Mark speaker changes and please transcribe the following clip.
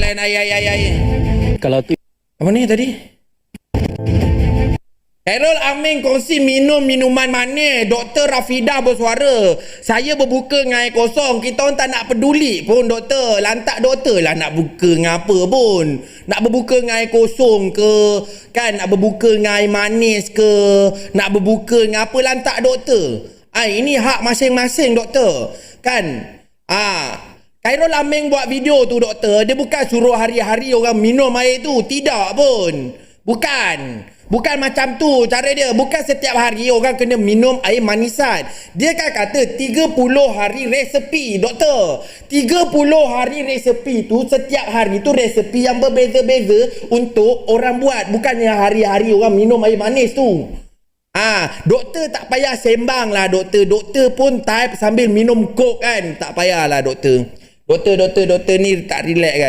Speaker 1: lain ai.
Speaker 2: Kalau tu
Speaker 1: Apa ni tadi? Khairul Aming kongsi minum minuman manis. Doktor Rafidah bersuara, saya berbuka dengan air kosong. Kita orang tak nak peduli pun doktor. Lantak doktor lah nak buka dengan apa pun. Nak berbuka dengan air kosong ke, kan? Nak berbuka dengan air manis ke, nak berbuka dengan apa, lantak doktor. Ini hak masing-masing doktor, kan? Khairul Aming buat video tu doktor, dia bukan suruh hari-hari orang minum air tu. Tidak pun. Bukan macam tu cara dia. Bukan setiap hari orang kena minum air manisan. Dia kan kata 30 hari resepi doktor. 30 hari resepi tu, setiap hari tu resepi yang berbeza-beza untuk orang buat. Bukannya hari-hari orang minum air manis tu. Doktor tak payah sembang lah doktor. Doktor pun type sambil minum kok kan. Tak payah lah doktor. Doktor ni tak relax kan.